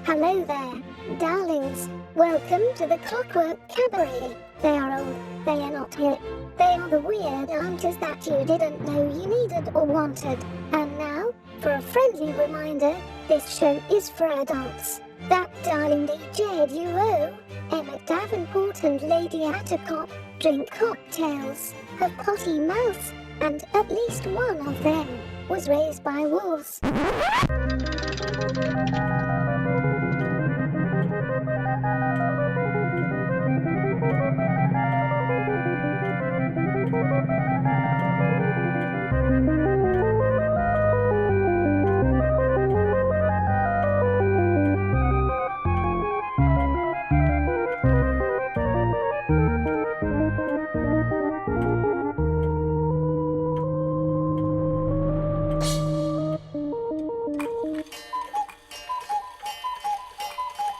Hello there, darlings. Welcome to the Clockwork Cabaret. They are not here. They are the weird answers that you didn't know you needed or wanted. And now, for a friendly reminder, this show is for adults. That darling DJ duo, Emmett Davenport and Lady Attercop, drink cocktails, have potty mouths, and at least one of them was raised by wolves.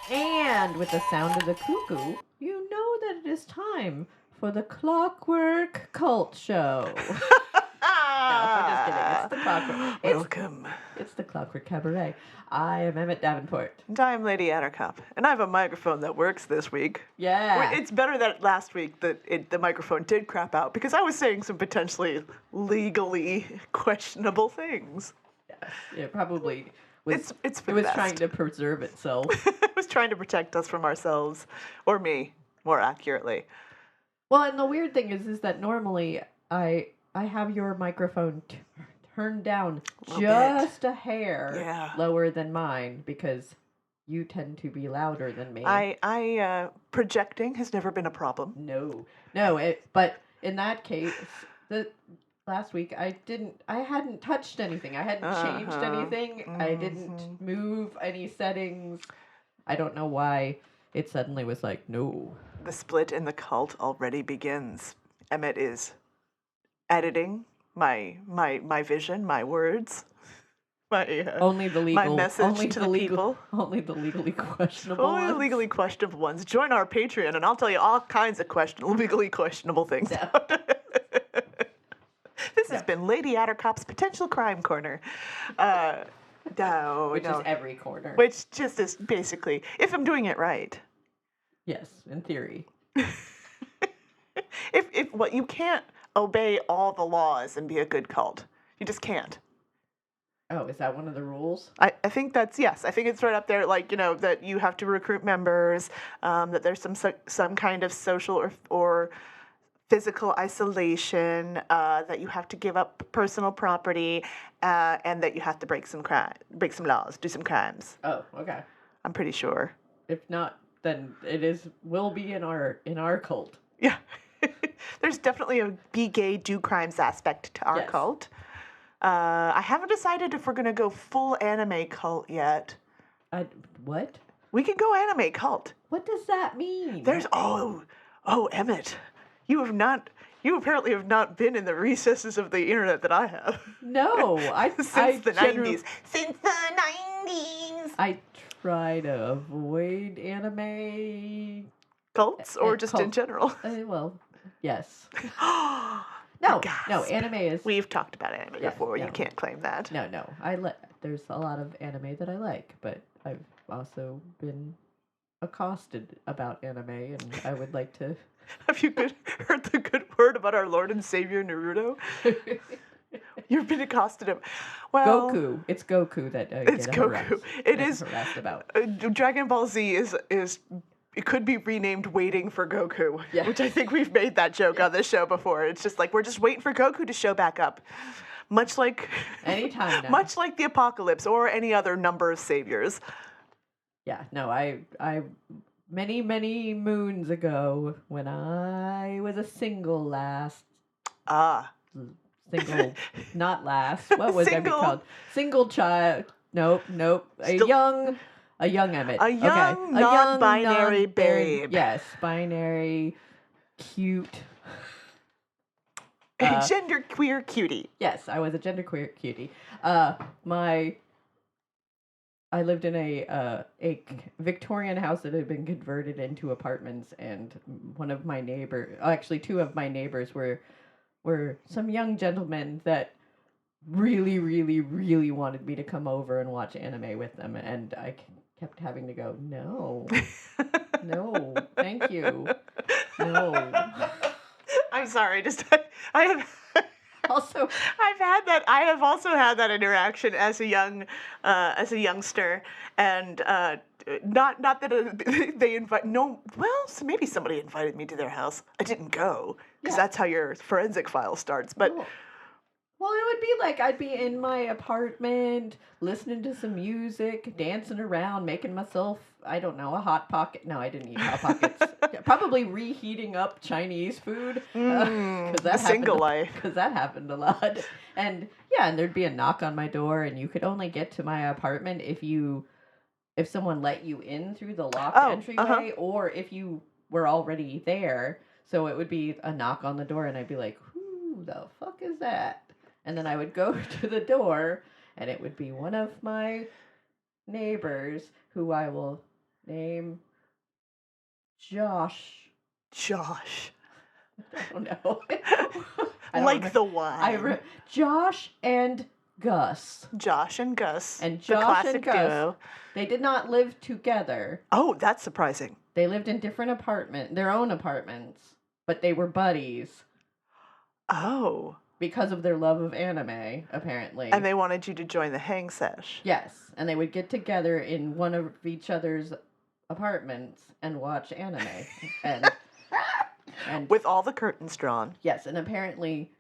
And with the sound of the cuckoo, you know that it is time for the Clockwork Cult Show. No, I'm just kidding. It's the Clockwork. Welcome. It's the Clockwork Cabaret. I am Emmett Davenport. And I'm Lady Attercop. And I have a microphone that works this week. Yeah. It's better that last week that the microphone did crap out because I was saying some potentially legally questionable things. Yes, it probably was. It's for it was the best. trying to preserve itself. It was trying to protect us from ourselves, or me, more accurately. Well, and the weird thing is that normally I have your microphone turned down just a hair lower than mine because you tend to be louder than me. Projecting has never been a problem. No, but in that case, last week I hadn't touched anything. I hadn't changed anything. Mm-hmm. I didn't move any settings. I don't know why it suddenly was like, no. The split in the cult already begins. Emmett is editing my vision, my words, only the legal, my message to the people. Only the legally questionable Only ones. the legally questionable ones. Join our Patreon, and I'll tell you all kinds of legally questionable things. No. This has been Lady Attercop's Potential Crime Corner. Which is every corner. Which just is basically, if I'm doing it right. Yes, in theory. if what you can't obey all the laws and be a good cult. You just can't. Oh, is that one of the rules? I think that's, yes. I think it's right up there, like, that you have to recruit members, that there's some kind of social or physical isolation, that you have to give up personal property, and that you have to break some laws, do some crimes. Oh, okay. I'm pretty sure. If not, then will be in our cult. Yeah. There's definitely a be gay, do crimes aspect to our cult. I haven't decided if we're going to go full anime cult yet. What? We can go anime cult. What does that mean? There's, Emmett, you apparently have not been in the recesses of the internet that I have. No, Since the 90s. Since the 90s. I try to avoid anime cults or just in general. Well, yes. No, anime is. We've talked about anime before. No. You can't claim that. No. There's a lot of anime that I like, but I've also been accosted about anime, and I would like to. Have you heard the good word about our Lord and Savior Naruto? You've been accosted him. Well, Goku. It's Goku that it's Goku. It is harassed about. Dragon Ball Z is. It could be renamed Waiting for Goku, which I think we've made that joke on this show before. It's just like, we're just waiting for Goku to show back up. Much like... Anytime now. Much like the apocalypse or any other number of saviors. Yeah, no, I many, many moons ago, when I was a single last... Single, not last. What would that be called? Single child. Nope. A young Emmett. A young, non-binary babe. Yes, binary, cute. Genderqueer cutie. Yes, I was a genderqueer cutie. I lived in a Victorian house that had been converted into apartments, and two of my neighbors were some young gentlemen that really, really, really wanted me to come over and watch anime with them, and I kept having to go, no, no, thank you, no. I'm sorry. Just I have. Also, I have also had that interaction as a youngster, and not that they invite. No, well, so maybe somebody invited me to their house. I didn't go because that's how your forensic file starts. But well, it would be like I'd be in my apartment, listening to some music, dancing around, making myself, I don't know, a Hot Pocket. No, I didn't eat Hot Pockets. Probably reheating up Chinese food. the single life. Because that happened a lot. And yeah, and there'd be a knock on my door, and you could only get to my apartment if someone let you in through the locked entryway, or if you were already there. So it would be a knock on the door, and I'd be like, who the fuck is that? And then I would go to the door, and it would be one of my neighbors, who I will name Josh. Josh. I don't know. The wine. Josh and Gus. Josh and Gus. And the Josh classic and Gus. duo. They did not live together. Oh, that's surprising. They lived in different their own apartments, but they were buddies. Oh. Because of their love of anime, apparently. And they wanted you to join the hang sesh. Yes, and they would get together in one of each other's apartments and watch anime. and with all the curtains drawn. Yes, and apparently,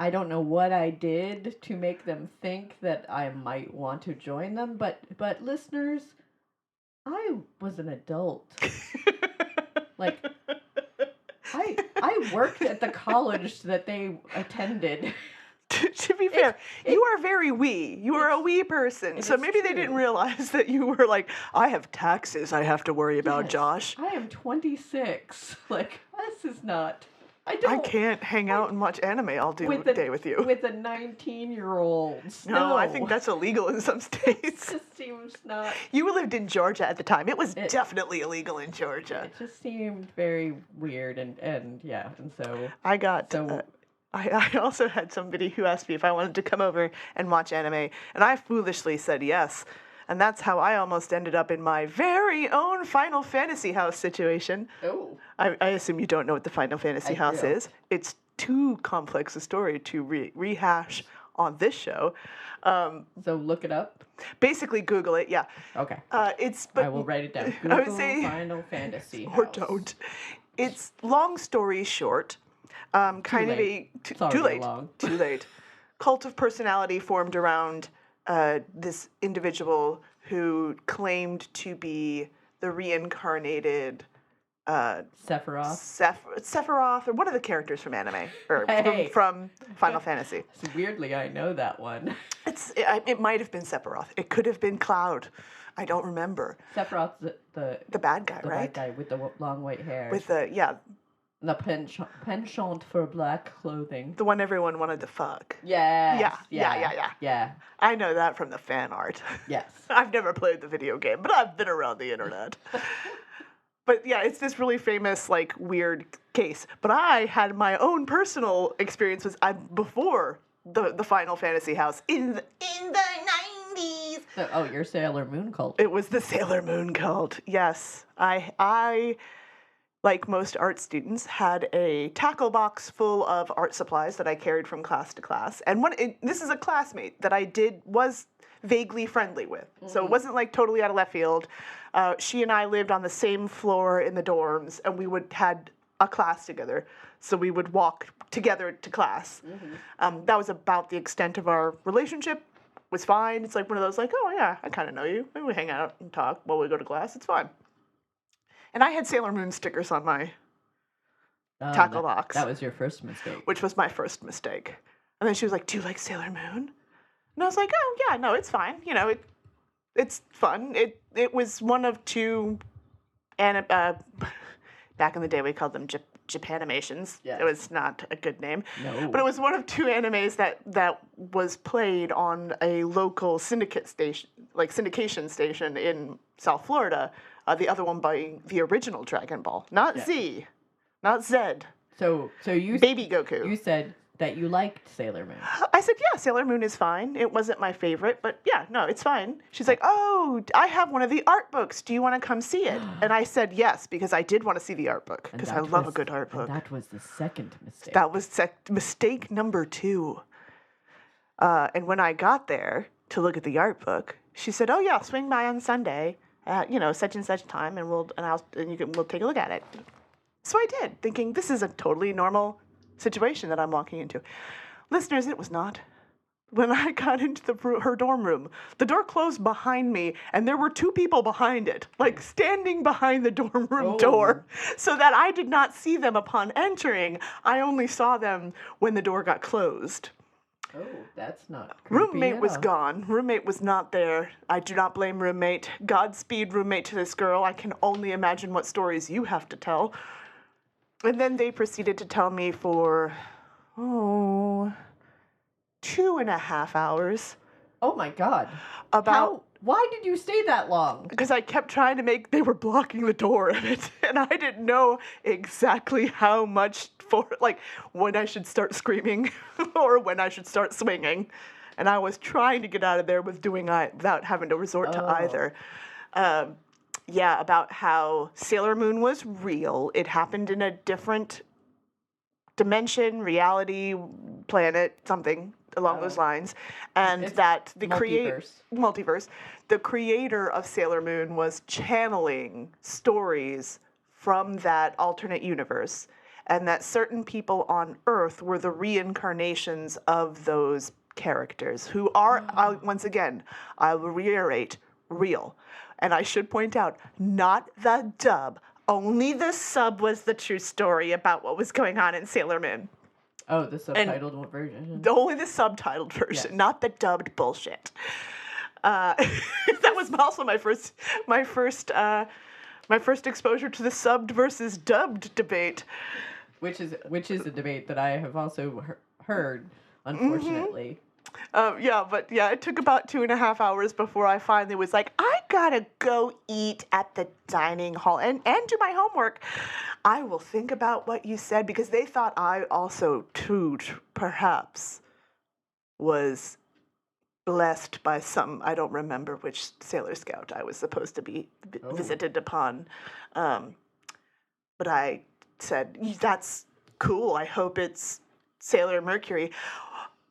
I don't know what I did to make them think that I might want to join them, but listeners, I was an adult. Like, I worked at the college that they attended. To be fair, you are very wee. You are a wee person. So maybe they didn't realize that you were like, I have taxes I have to worry about, Josh. I am 26. Like, this is not... I can't hang out and watch anime all day with you. With a 19-year-old. No, I think that's illegal in some states. It just seems not... You lived in Georgia at the time. It was definitely illegal in Georgia. It just seemed very weird, and so... I also had somebody who asked me if I wanted to come over and watch anime, and I foolishly said yes. And that's how I almost ended up in my very own Final Fantasy house situation. Oh. I assume you don't know what the Final Fantasy house is. It's too complex a story to rehash on this show. So look it up? Basically, Google it, yeah. Okay. But I will write it down. Google I would say, Final Fantasy house. Or don't. It's, long story short, kind of a... Too late. Too late. Cult of personality formed around... this individual who claimed to be the reincarnated Sephiroth. Sephiroth, or one of the characters from anime, or from Final Fantasy. So weirdly, I know that one. It might have been Sephiroth. It could have been Cloud. I don't remember. Sephiroth's the bad guy, right? The bad guy with the long white hair. With the penchant for black clothing. The one everyone wanted to fuck. Yes. Yeah. I know that from the fan art. Yes. I've never played the video game, but I've been around the internet. But yeah, it's this really famous, like, weird case. But I had my own personal experience before the Final Fantasy house in the 90s. So, your Sailor Moon cult. It was the Sailor Moon cult. Yes. I like most art students, had a tackle box full of art supplies that I carried from class to class. And this is a classmate that I was vaguely friendly with. Mm-hmm. So it wasn't like totally out of left field. She and I lived on the same floor in the dorms, and we had a class together. So we would walk together to class. Mm-hmm. That was about the extent of our relationship. It was fine. It's like one of those like, oh yeah, I kind of know you. Maybe we hang out and talk while we go to class. It's fine. And I had Sailor Moon stickers on my tackle box. That was your first mistake. Which was my first mistake. And then she was like, do you like Sailor Moon? And I was like, oh, yeah, no, it's fine. You know, it's fun. It was one of two, back in the day we called them Japanimations. Yes. It was not a good name. No. But it was one of two animes that was played on a local syndication station in South Florida. The other one being the original Dragon Ball, not Z, not Zed. So you Baby Goku. You said that you liked Sailor Moon. I said, yeah, Sailor Moon is fine. It wasn't my favorite, but yeah, no, it's fine. She's like, oh, I have one of the art books. Do you want to come see it? And I said yes, because I did want to see the art book, because I love a good art book. And that was the second mistake. That was mistake number 2. And when I got there to look at the art book, she said, oh yeah, swing by on Sunday at, such and such time, and we'll take a look at it. So I did, thinking this is a totally normal situation that I'm walking into. Listeners, it was not. When I got into her dorm room, the door closed behind me, and there were 2 people behind it, like standing behind the dorm room door, so that I did not see them upon entering. I only saw them when the door got closed. Oh, that's not creepy. Roommate was gone. Roommate was not there. I do not blame roommate. Godspeed, roommate, to this girl. I can only imagine what stories you have to tell. And then they proceeded to tell me for, 2.5 hours. Oh my God. Why did you stay that long? Because I kept trying to they were blocking the door of it, and I didn't know exactly how much when I should start screaming or when I should start swinging. And I was trying to get out of there without having to resort to either. About how Sailor Moon was real. It happened in a different dimension, reality, planet, something along those lines. And that the multiverse, the creator of Sailor Moon was channeling stories from that alternate universe, and that certain people on Earth were the reincarnations of those characters who are, once again, I will reiterate, real. And I should point out, not the dub. Only the sub was the true story about what was going on in Sailor Moon. Oh, the subtitled version. Only the subtitled version, not the dubbed bullshit. That was also my first exposure to the subbed versus dubbed debate. Which is a debate that I have also heard, unfortunately. It took about 2.5 hours before I finally was like, I gotta go eat at the dining hall and do my homework. I will think about what you said, because they thought I also, too, perhaps, was blessed by I don't remember which Sailor Scout I was supposed to be visited upon. But I said, that's cool. I hope it's Sailor Mercury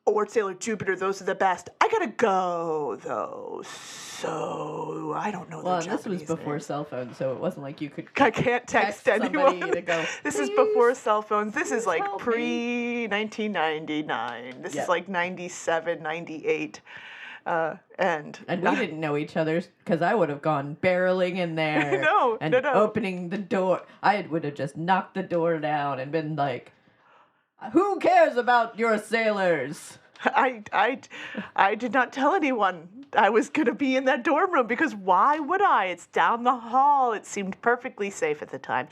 or Sailor Jupiter. Those are the best. I gotta go, though. So I don't know the Japanese this was before names. Cell phones, so it wasn't like you could. I can't text anyone. To go, this is before cell phones. This is like pre-1999. This is like 97, 98. And we didn't know each other, because I would have gone barreling in there. No. Opening the door. I would have just knocked the door down and been like, who cares about your sailors? I did not tell anyone I was going to be in that dorm room, because why would I? It's down the hall. It seemed perfectly safe at the time.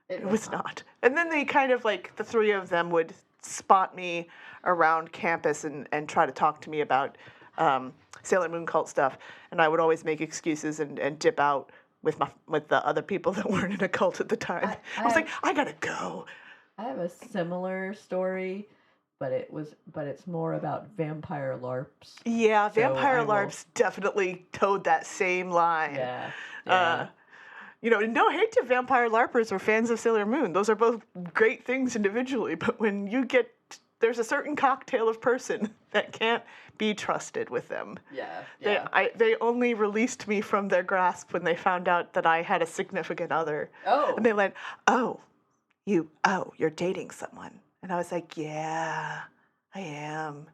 It was not. And then they kind of the 3 of them would spot me around campus and try to talk to me about Sailor Moon cult stuff, and I would always make excuses and dip out with the other people that weren't in a cult at the time. I was like, I gotta go. I have a similar story, but it's more about vampire LARPs. Yeah, vampire LARPs definitely towed that same line. Yeah. No hate to vampire LARPers or fans of Sailor Moon. Those are both great things individually, but when you there's a certain cocktail of person that can't be trusted with them. Yeah. They only released me from their grasp when they found out that I had a significant other. Oh. And they went, you're dating someone. And I was like, yeah, I am.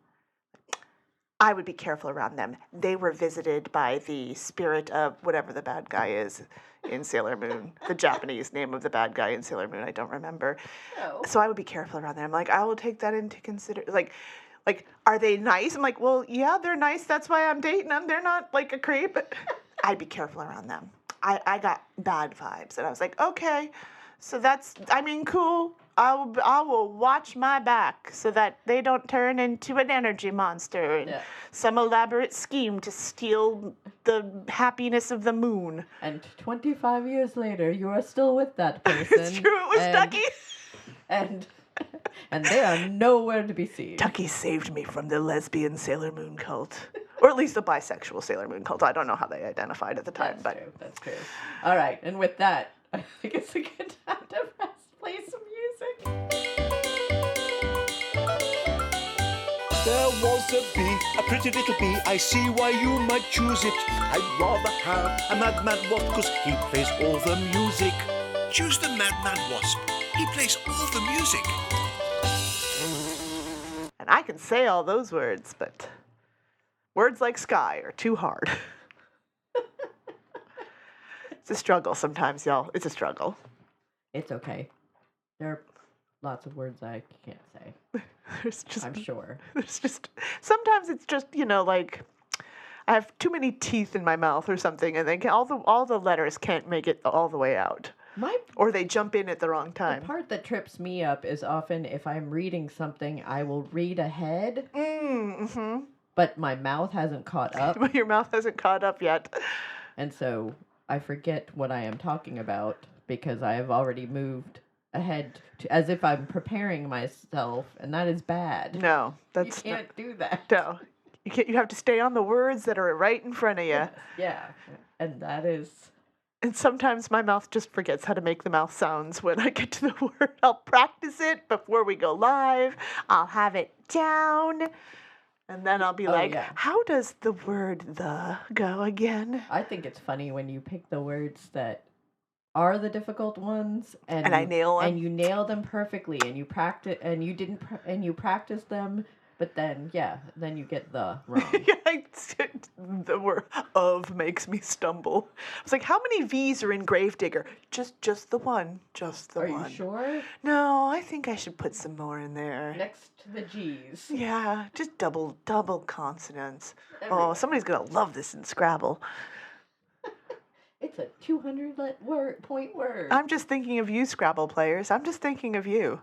I would be careful around them. They were visited by the spirit of whatever the bad guy is in Sailor Moon. The Japanese name of the bad guy in Sailor Moon, I don't remember. Oh. So I would be careful around them. I will take that into consideration. Are they nice? I'm like, well, yeah, they're nice. That's why I'm dating them. They're not like a creep. I'd be careful around them. I got bad vibes. And I was like, okay, so cool. I will watch my back so that they don't turn into an energy monster and some elaborate scheme to steal the happiness of the moon. And 25 years later, you are still with that person. It's true, it was Ducky. And And they are nowhere to be seen. Tucky saved me from the lesbian Sailor Moon cult. Or at least the bisexual Sailor Moon cult. I don't know how they identified at the time. That's true. All right, and with that, I think it's a good time to play some music. There was a bee, a pretty little bee. I see why you might choose it. I'd rather have a madman wasp, 'cause he plays all the music. Choose the Madman Wasp. He plays all the music. And I can say all those words, but words like sky are too hard. It's a struggle sometimes, y'all. It's a struggle. It's okay. There are lots of words I can't say. I'm sure. There's just sometimes it's just, like I have too many teeth in my mouth or something, and all the letters can't make it all the way out. Or they jump in at the wrong time. The part that trips me up is often if I'm reading something, I will read ahead, but my mouth hasn't caught up. But your mouth hasn't caught up yet. And so I forget what I am talking about because I have already moved ahead as if I'm preparing myself, and that is bad. No, you can't do that. No, you have to stay on the words that are right in front of you. Yes, yeah, and that is. And sometimes my mouth just forgets how to make the mouth sounds when I get to the word. I'll practice it before we go live. I'll have it down. And then I'll be how does the word the go again? I think it's funny when you pick the words that are the difficult ones and I nail them. And you nail them perfectly and you practice and you didn't and you practice them, but then you get the wrong. The word of makes me stumble. I was like, how many V's are in Gravedigger? Just the one. Just the one. Are you sure? No, I think I should put some more in there. Next to the G's. Yeah, just double consonants. Somebody's gonna love this in Scrabble. It's a 200-point word. I'm just thinking of you, Scrabble players. I'm just thinking of you.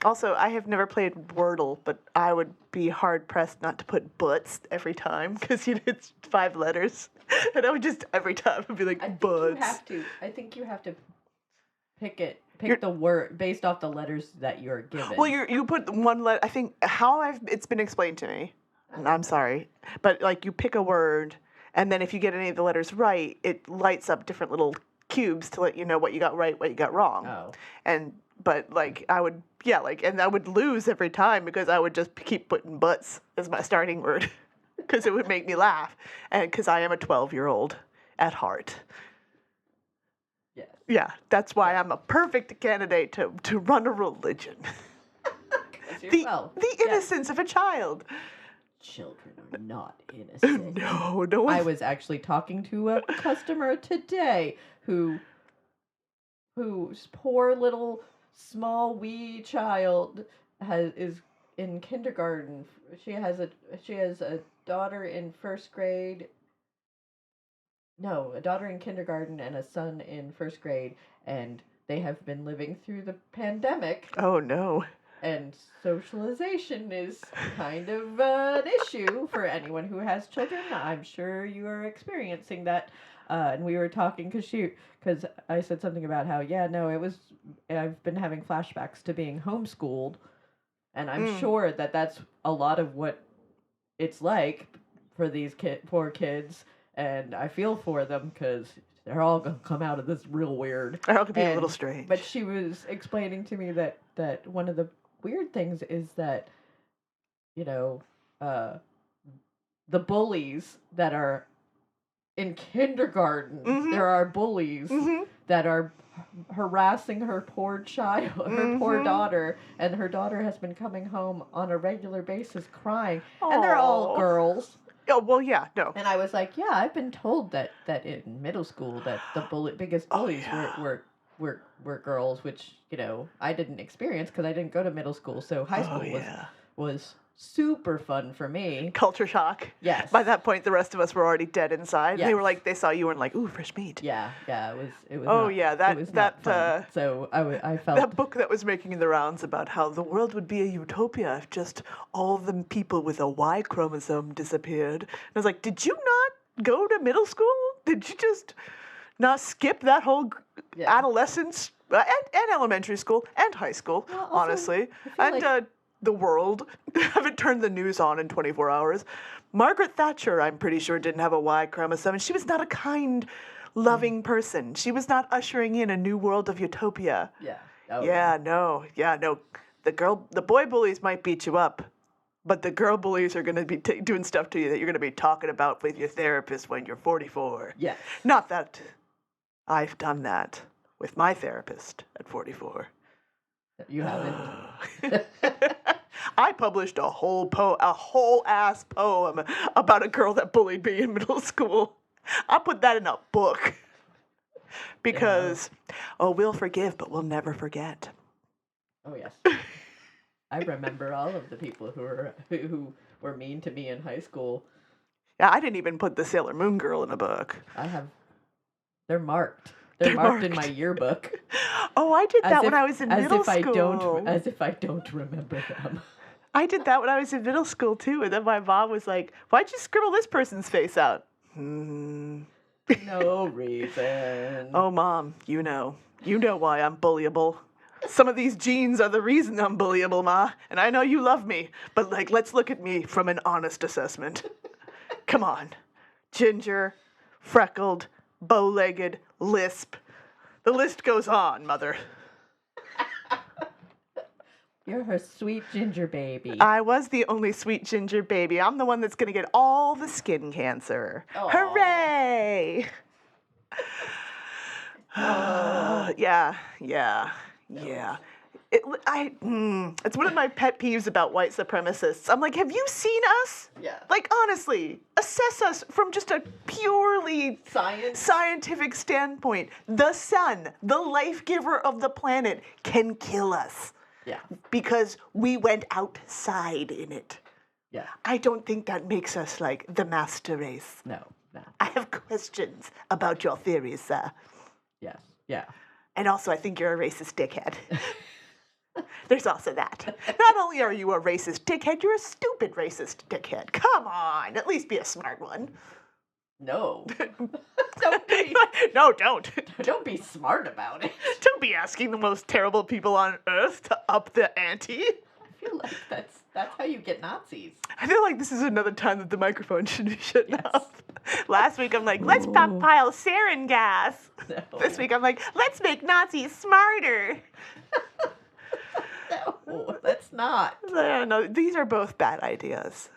Also, I have never played Wordle, but I would be hard-pressed not to put butts every time, because it's 5 letters. And I would just, every time, I'd be like, butts. I think you have to pick the word based off the letters that you're given. Well, you put one letter, I think, it's been explained to me, and I'm sorry, but, you pick a word, and then if you get any of the letters right, it lights up different little cubes to let you know what you got right, what you got wrong. Oh. But I would, and I would lose every time because I would just keep putting butts as my starting word because it would make me laugh. And because I am a 12-year-old at heart. Yes. Yeah, that's why I'm a perfect candidate to run a religion. The innocence of a child. Children are not innocent. No. I was actually talking to a customer today whose poor little small wee child is in kindergarten. She has a daughter in first grade. No, a daughter in kindergarten and a son in first grade, and they have been living through the pandemic. Oh no. And socialization is kind of an issue for anyone who has children. I'm sure you are experiencing that. And we were talking because I said something about how, I've been having flashbacks to being homeschooled. And I'm sure that that's a lot of what it's like for these poor kids. And I feel for them because they're all going to come out of this real weird. They're all going to be a little strange. But she was explaining to me that one of the weird things is that, the bullies that are in kindergarten, there are bullies that are harassing her poor child, her poor daughter, and her daughter has been coming home on a regular basis crying, and they're all girls. Oh, well, yeah, no. And I was like, I've been told that in middle school that the biggest bullies were girls, which, I didn't experience because I didn't go to middle school. So high school was super fun for me. Culture shock. Yes. By that point, the rest of us were already dead inside. Yes. They saw you and like, ooh, fresh meat. Yeah, it was. Oh, not, yeah, so I felt that book that was making the rounds about how the world would be a utopia if just all the people with a Y chromosome disappeared. And I was like, did you not go to middle school? Did you just not skip that whole Yeah. adolescence and elementary school and high school, Well, also, honestly. I feel And the world. Haven't turned the news on in 24 hours. Margaret Thatcher, I'm pretty sure, didn't have a Y chromosome. She was not a kind, loving person. She was not ushering in a new world of utopia. Yeah. Oh, Yeah, no. The boy bullies might beat you up, but the girl bullies are going to be doing stuff to you that you're going to be talking about with your therapist when you're 44. Yes. Not that I've done that with my therapist at 44. You haven't. I published a whole ass poem about a girl that bullied me in middle school. I put that in a book because, we'll forgive, but we'll never forget. Oh yes. I remember all of the people who were mean to me in high school. Yeah, I didn't even put the Sailor Moon girl in a book. They're marked. They're marked in my yearbook. Oh, I did that when I was in middle school. As if I don't remember them. I did that when I was in middle school too, and then my mom was like, "Why'd you scribble this person's face out?" No reason. Oh, Mom, you know why I'm bullyable. Some of these genes are the reason I'm bullyable, Ma, and I know you love me, but let's look at me from an honest assessment. Come on, ginger, freckled, bow-legged, lisp. The list goes on, Mother. You're her sweet ginger baby. I was the only sweet ginger baby. I'm the one that's going to get all the skin cancer. Aw. Hooray! Yeah. It's one of my pet peeves about white supremacists. I'm like, have you seen us? Yeah. Honestly, assess us from just a purely scientific standpoint. The sun, the life giver of the planet, can kill us. Yeah. Because we went outside in it. Yeah. I don't think that makes us the master race. No. I have questions about your theories, sir. Yes. Yeah. And also, I think you're a racist dickhead. There's also that. Not only are you a racist dickhead, you're a stupid racist dickhead. Come on, at least be a smart one. No. Don't be. No, don't. Don't be smart about it. Don't be asking the most terrible people on earth to up the ante. I feel like that's how you get Nazis. I feel like this is another time that the microphone should be shut off. Last week I'm like, let's stockpile sarin gas. No. This week I'm like, let's make Nazis smarter. No, that's not. No, these are both bad ideas.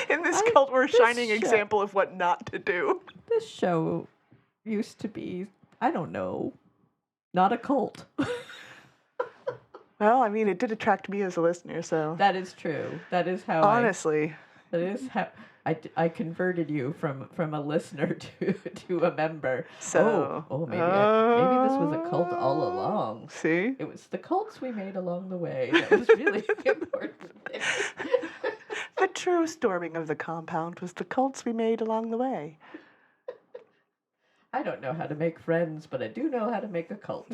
In this cult, we're a shining example of what not to do. This show used to be, I don't know, not a cult. Well, I mean, it did attract me as a listener, so. That is true. That is how Honestly. that is how I converted you from a listener to a member. So. Maybe this was a cult all along. See? It was the cults we made along the way that was really important. The true storming of the compound was the cults we made along the way. I don't know how to make friends, but I do know how to make a cult.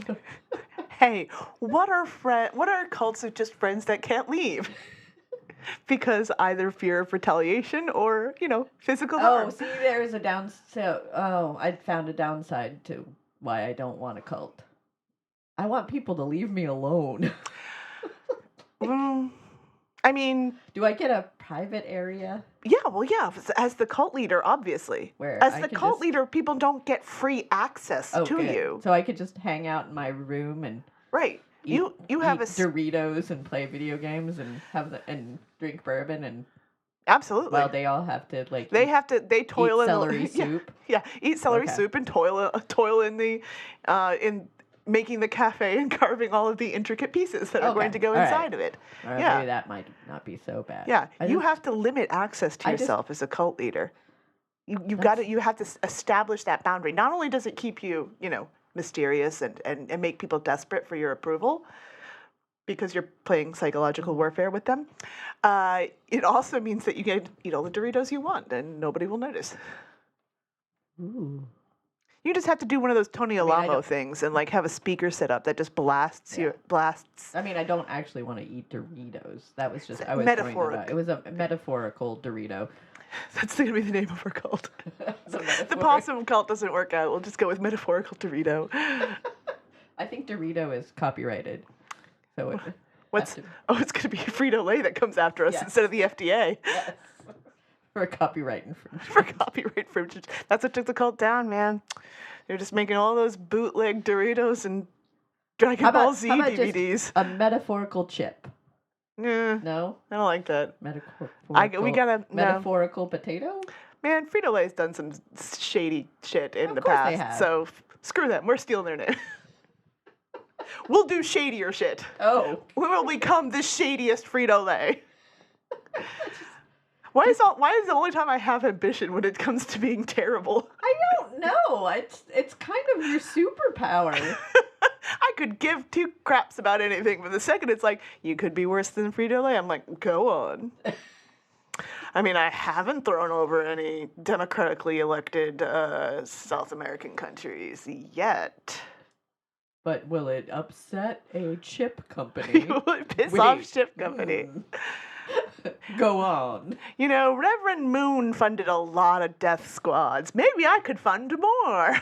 Hey, what are cults of just friends that can't leave? Because either fear of retaliation or, physical harm. Oh, see, there's a I found a downside to why I don't want a cult. I want people to leave me alone. I mean... Do I get a private area? Yeah, as the cult leader, obviously. Where as the cult leader, people don't get free access to good. you. So I could just hang out in my room and right. You have eat Doritos and play video games and and drink bourbon and absolutely. Well, they all have to they toil eat in celery soup. Yeah, eat celery soup and toil in the in making the cafe and carving all of the intricate pieces that are going to go inside of it. Maybe that might not be so bad. Yeah, you have to limit access to yourself as a cult leader. You have to establish that boundary. Not only does it keep you, mysterious and make people desperate for your approval because you're playing psychological warfare with them, it also means that you get eat all the Doritos you want and nobody will notice. Ooh. You just have to do one of those Tony I Alamo don't- things and like have a speaker set up that just blasts Yeah. blasts. I mean, I don't actually want to eat Doritos. That was just I was Metaphoric. It was a metaphorical Dorito. That's gonna be the name of our cult. It's a The metaphor. possum cult doesn't work out. We'll just go with metaphorical Dorito. I think Dorito is copyrighted. So it What's has to- it's gonna be Frito-Lay that comes after us Yes. instead of the FDA yes. For copyright infringement. for copyright infringement. That's what took the cult down, man. They're just making all those bootleg Doritos and Dragon Ball Z how about DVDs. just a metaphorical chip? Nah, No? I don't like that. Metaphorical. We gotta no. Metaphorical potato? Man, Frito-Lay's done some shady shit in Of the course they past, have. so screw them. We're stealing their name. We'll do shadier shit. Oh. We will become the shadiest Frito-Lay. Why is the only time I have ambition when it comes to being terrible? I don't know. It's kind of your superpower. I could give two craps about anything, but the second it's like, you could be worse than Frito-Lay, I'm like, go on. I mean, I haven't thrown over any democratically elected South American countries yet. But will it upset a chip company? Will it piss Wait. off ship company? Go on. You know, Reverend Moon funded a lot of death squads. Maybe I could fund more.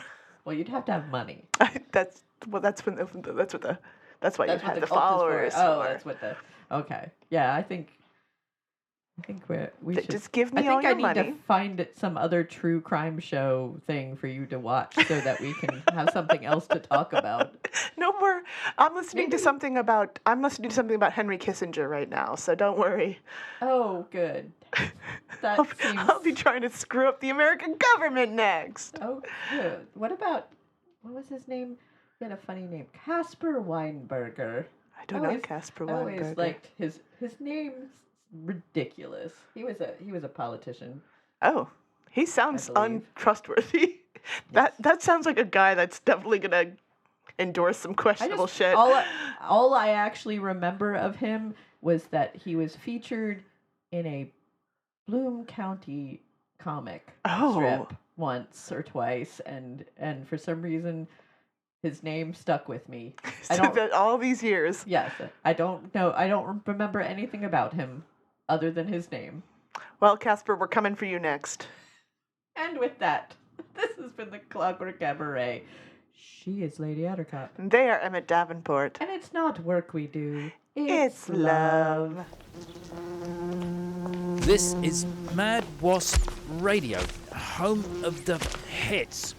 Well, you'd have to have money. That's why That's you what have the the cult is for. followers. Oh, for. that's what the. Okay. Yeah, I think we should. Just give me I all think your I need money. to find some other true crime show thing for you to watch so that we can have something else to talk about. No more. I'm listening to something about Henry Kissinger right now, so don't worry. Oh, good. That seems. I'll be trying to screw up the American government next. Oh, good. What was his name? He had a funny name. Casper Weinberger. I don't know Casper I always Weinberger. liked his name's ridiculous. He was a politician. Oh, he sounds believe. untrustworthy. That sounds like a guy that's definitely gonna endorse some questionable shit. All I actually remember of him was that he was featured in a Bloom County comic strip once or twice, and for some reason his name stuck with me. I don't. That all these years. Yes, I don't know. I don't remember anything about him other than his name. Well, Casper, we're coming for you next. And with that, this has been the Clockwork Cabaret. She is Lady Attercop. And they are Emmett Davenport. And it's not work we do. It's love. This is Mad Wasp Radio, home of the hits.